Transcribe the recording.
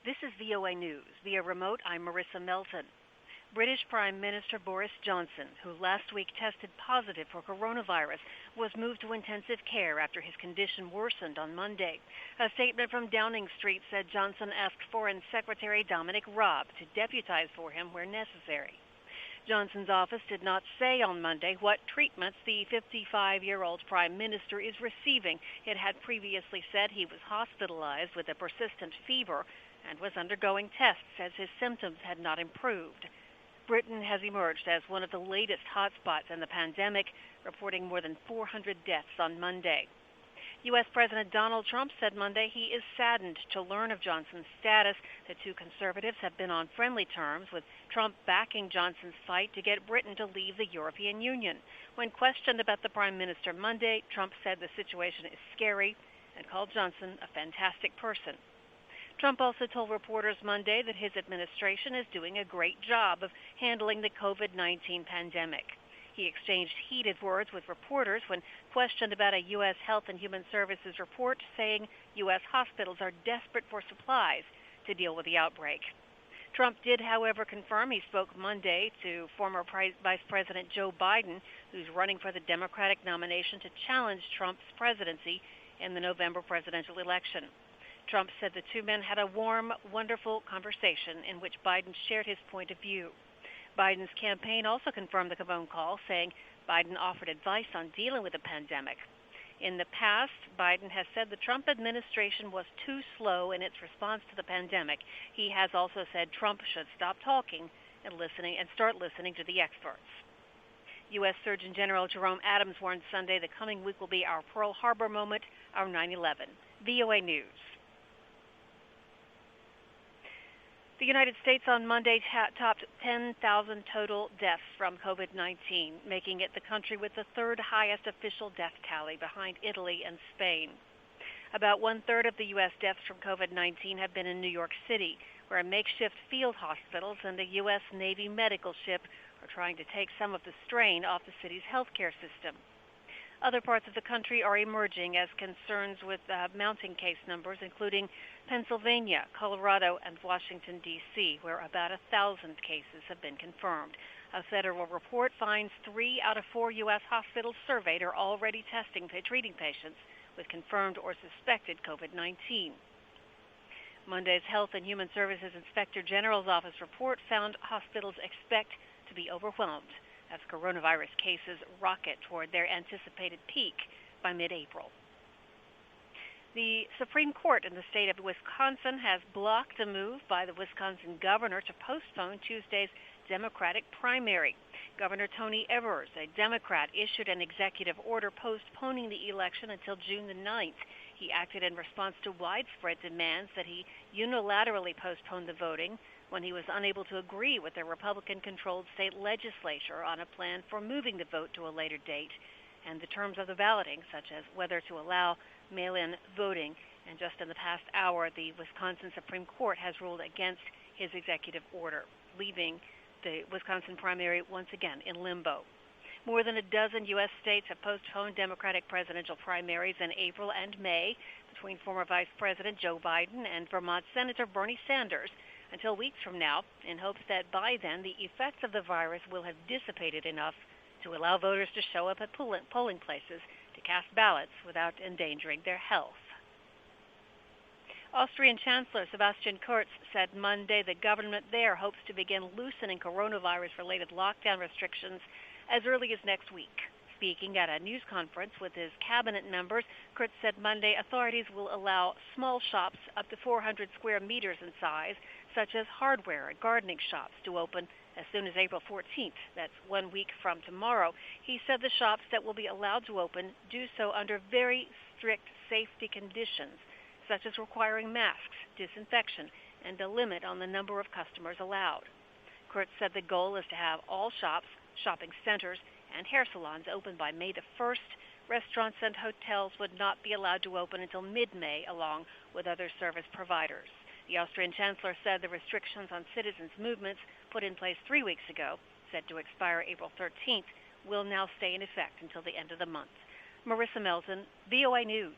This is VOA News. Via remote, I'm Marissa Melton. British Prime Minister Boris Johnson, who last week tested positive for coronavirus, was moved to intensive care after his condition worsened on Monday. A statement from Downing Street said Johnson asked Foreign Secretary Dominic Raab to deputize for him where necessary. Johnson's office did not say on Monday what treatments the 55-year-old prime minister is receiving. It had previously said he was hospitalized with a persistent fever and was undergoing tests as his symptoms had not improved. Britain has emerged as one of the latest hotspots in the pandemic, reporting more than 400 deaths on Monday. U.S. President Donald Trump said Monday he is saddened to learn of Johnson's status. The two conservatives have been on friendly terms, with Trump backing Johnson's fight to get Britain to leave the European Union. When questioned about the prime minister Monday, Trump said the situation is scary and called Johnson a fantastic person. Trump also told reporters Monday that his administration is doing a great job of handling the COVID-19 pandemic. He exchanged heated words with reporters when questioned about a U.S. Health and Human Services report saying U.S. hospitals are desperate for supplies to deal with the outbreak. Trump did, however, confirm he spoke Monday to former Vice President Joe Biden, who's running for the Democratic nomination to challenge Trump's presidency in the November presidential election. Trump said the two men had a warm, wonderful conversation in which Biden shared his point of view. Biden's campaign also confirmed the phone call, saying Biden offered advice on dealing with the pandemic. In the past, Biden has said the Trump administration was too slow in its response to the pandemic. He has also said Trump should stop talking and start listening to the experts. U.S. Surgeon General Jerome Adams warned Sunday the coming week will be our Pearl Harbor moment, our 9/11. VOA News. The United States on Monday topped 10,000 total deaths from COVID-19, making it the country with the third highest official death tally behind Italy and Spain. About one-third of the U.S. deaths from COVID-19 have been in New York City, where makeshift field hospitals and a U.S. Navy medical ship are trying to take some of the strain off the city's healthcare system. Other parts of the country are emerging as concerns with mounting case numbers, including Pennsylvania, Colorado, and Washington, D.C., where about 1,000 cases have been confirmed. A federal report finds 3 out of 4 U.S. hospitals surveyed are already treating patients with confirmed or suspected COVID-19. Monday's Health and Human Services Inspector General's office report found hospitals expect to be overwhelmed as coronavirus cases rocket toward their anticipated peak by mid-April. The Supreme Court in the state of Wisconsin has blocked a move by the Wisconsin governor to postpone Tuesday's Democratic primary. Governor Tony Evers, a Democrat, issued an executive order postponing the election until June the 9th. He acted in response to widespread demands that he unilaterally postpone the voting when he was unable to agree with the Republican-controlled state legislature on a plan for moving the vote to a later date and the terms of the balloting, such as whether to allow mail-in voting. And just in the past hour, the Wisconsin Supreme Court has ruled against his executive order, leaving the Wisconsin primary once again in limbo. More than a dozen U.S. states have postponed Democratic presidential primaries in April and May between former Vice President Joe Biden and Vermont Senator Bernie Sanders until weeks from now, in hopes that by then the effects of the virus will have dissipated enough to allow voters to show up at polling places to cast ballots without endangering their health. Austrian Chancellor Sebastian Kurz said Monday the government there hopes to begin loosening coronavirus-related lockdown restrictions as early as next week. Speaking at a news conference with his cabinet members, Kurz said Monday authorities will allow small shops up to 400 square meters in size, such as hardware and gardening shops, to open as soon as April 14th. That's 1 week from tomorrow. He said the shops that will be allowed to open do so under very strict safety conditions, such as requiring masks, disinfection, and a limit on the number of customers allowed. Kurz said the goal is to have all shops, shopping centers, and hair salons open by May the 1st. Restaurants and hotels would not be allowed to open until mid-May, along with other service providers. The Austrian Chancellor said the restrictions on citizens' movements put in place 3 weeks ago, set to expire April 13th, will now stay in effect until the end of the month. Marissa Melton, VOA News.